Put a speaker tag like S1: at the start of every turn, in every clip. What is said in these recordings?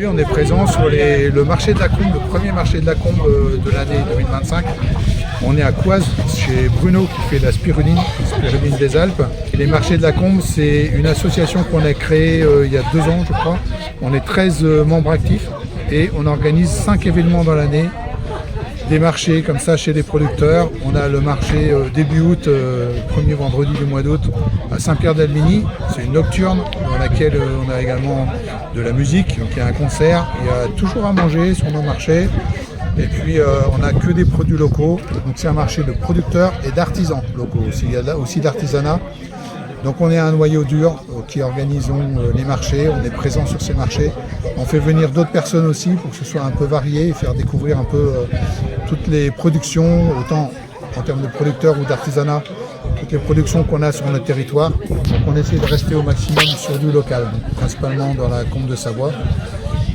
S1: Aujourd'hui, on est présent sur le marché de la Combe, le premier marché de la Combe de l'année 2025. On est à Coise, chez Bruno qui fait la spiruline des Alpes. Et les marchés de la Combe, c'est une association qu'on a créée il y a 2 ans, je crois. On est 13 membres actifs et on organise 5 événements dans l'année. Des marchés comme ça chez les producteurs. On a le marché début août, premier vendredi du mois d'août à Saint-Pierre-d'Albigny. C'est une nocturne dans laquelle on a également de la musique, donc il y a un concert, il y a toujours à manger sur nos marchés. Et puis on n'a que des produits locaux, donc c'est un marché de producteurs et d'artisans locaux aussi. Il y a aussi d'artisanat. Donc on est un noyau dur qui organisons les marchés, on est présent sur ces marchés. On fait venir d'autres personnes aussi pour que ce soit un peu varié et faire découvrir un peu toutes les productions, autant en termes de producteurs ou d'artisanat, toutes les productions qu'on a sur notre territoire. Donc on essaie de rester au maximum sur du local, donc principalement dans la Combe de Savoie.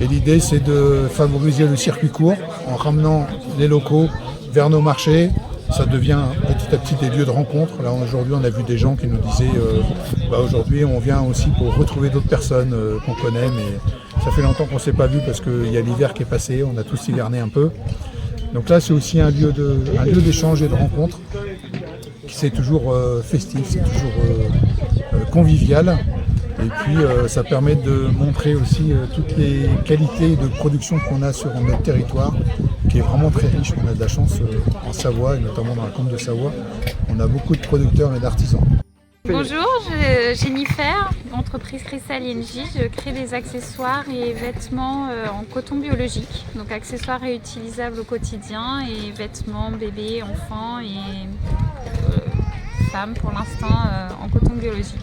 S1: Et l'idée c'est de favoriser le circuit court en ramenant les locaux vers nos marchés. Ça devient petit à petit des lieux de rencontre. Là aujourd'hui on a vu des gens qui nous disaient aujourd'hui on vient aussi pour retrouver d'autres personnes qu'on connaît, mais ça fait longtemps qu'on ne s'est pas vu parce qu'il y a l'hiver qui est passé, on a tous hiverné un peu. Donc là c'est aussi un lieu d'échange et de rencontre. C'est toujours festif, c'est toujours convivial. Et puis ça permet de montrer aussi toutes les qualités de production qu'on a sur notre territoire, qui est vraiment très riche. On a de la chance en Savoie, et notamment dans la Combe de Savoie. On a beaucoup de producteurs et d'artisans.
S2: Bonjour, Jennifer, entreprise Crystal INJ. Je crée des accessoires et vêtements en coton biologique. Donc accessoires réutilisables au quotidien et vêtements bébés, enfants et femmes pour l'instant en coton biologique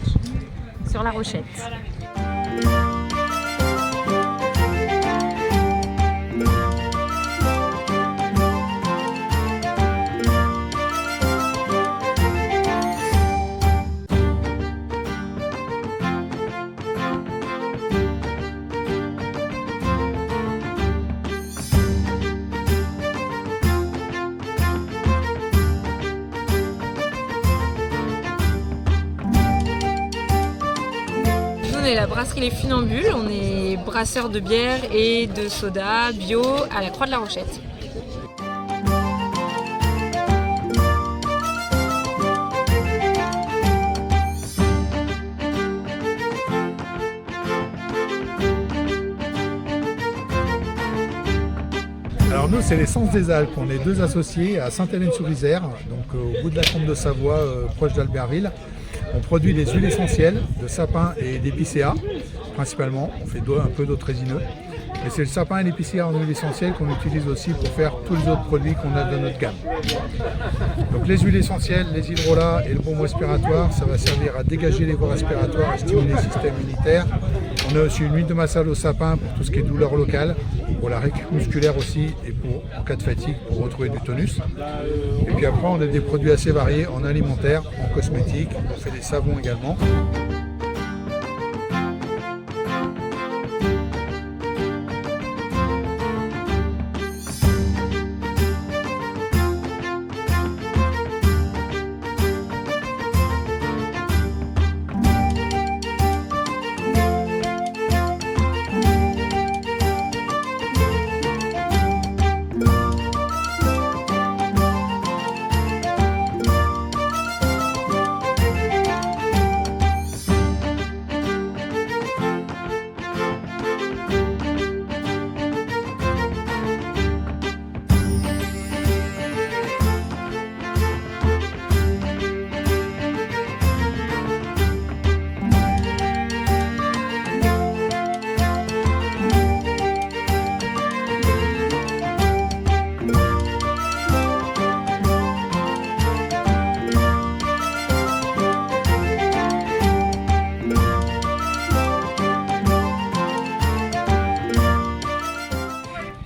S2: sur La Rochette.
S3: On est la brasserie Les Funambules, on est brasseur de bière et de soda bio à la Croix de la Rochette.
S1: Alors nous c'est l'Essence des Alpes, on est 2 associés à Sainte-Hélène-sur-Isère, donc au bout de la Combe de Savoie, proche d'Albertville. On produit des huiles essentielles de sapin et d'épicéa, principalement. On fait un peu d'autres résineux. Et c'est le sapin et l'épicéa en huile essentielle qu'on utilise aussi pour faire tous les autres produits qu'on a dans notre gamme. Donc les huiles essentielles, les hydrolats et le baume respiratoire, ça va servir à dégager les voies respiratoires et stimuler le système immunitaire. On a aussi une huile de massage au sapin pour tout ce qui est douleur locale, pour la récup musculaire aussi et pour, en cas de fatigue, pour retrouver du tonus. Et puis après, on a des produits assez variés en alimentaire, en cosmétique, on fait des savons également.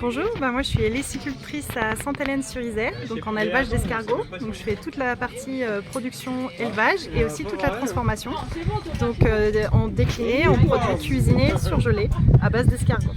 S4: Bonjour, moi je suis lessicultrice à Sainte-Hélène-sur-Isère, donc en élevage d'escargots. Donc je fais toute la partie production élevage et aussi toute la transformation. Donc en décliné, en produits cuisinés, surgelés à base d'escargots.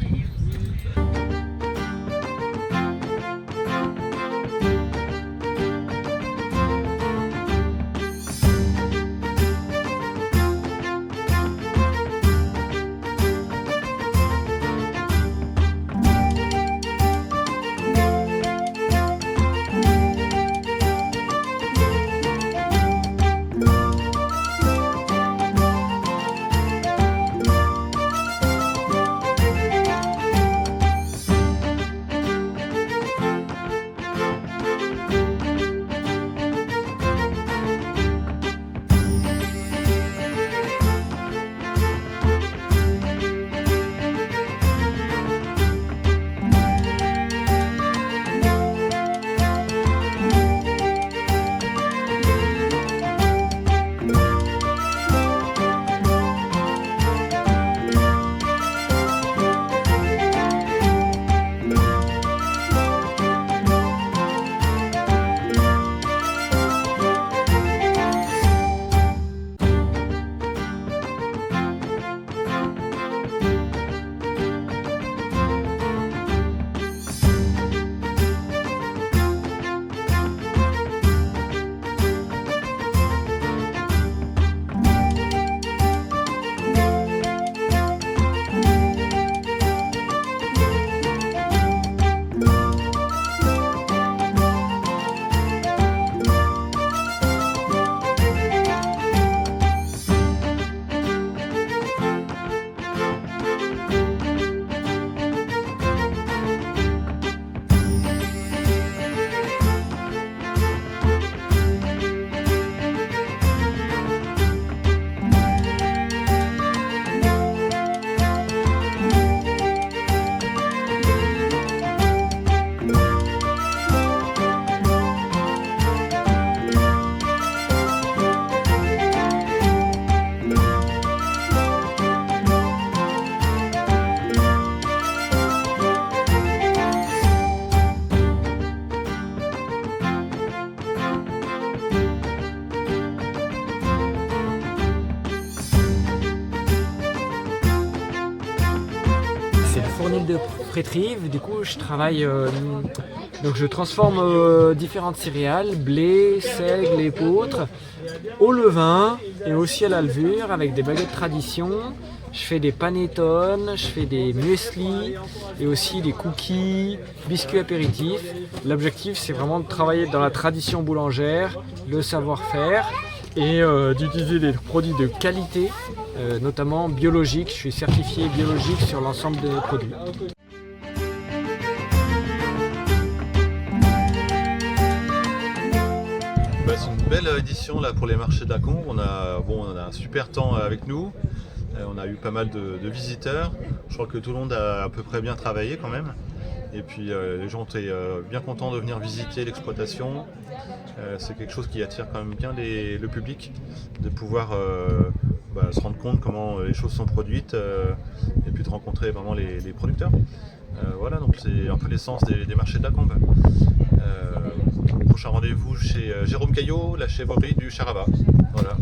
S5: île de Frétrive. Du coup, je travaille, donc je transforme différentes céréales, blé, seigle, épeautre, au levain et aussi à la levure avec des baguettes tradition. Je fais des panettone, je fais des muesli et aussi des cookies, biscuits apéritifs. L'objectif, c'est vraiment de travailler dans la tradition boulangère, le savoir-faire et d'utiliser des produits de qualité, notamment biologiques. Je suis certifié biologique sur l'ensemble des produits.
S6: C'est une belle édition là, pour les marchés de la Combe. On a un super temps avec nous. On a eu pas mal de visiteurs. Je crois que tout le monde a à peu près bien travaillé quand même. Et puis les gens étaient bien contents de venir visiter l'exploitation. C'est quelque chose qui attire quand même bien le public, de pouvoir se rendre compte comment les choses sont produites et puis de rencontrer vraiment les producteurs. Voilà, donc c'est un peu l'essence des marchés de la Combe. Prochain rendez-vous chez Jérôme Caillot, la chèvrerie du Charabas. Voilà.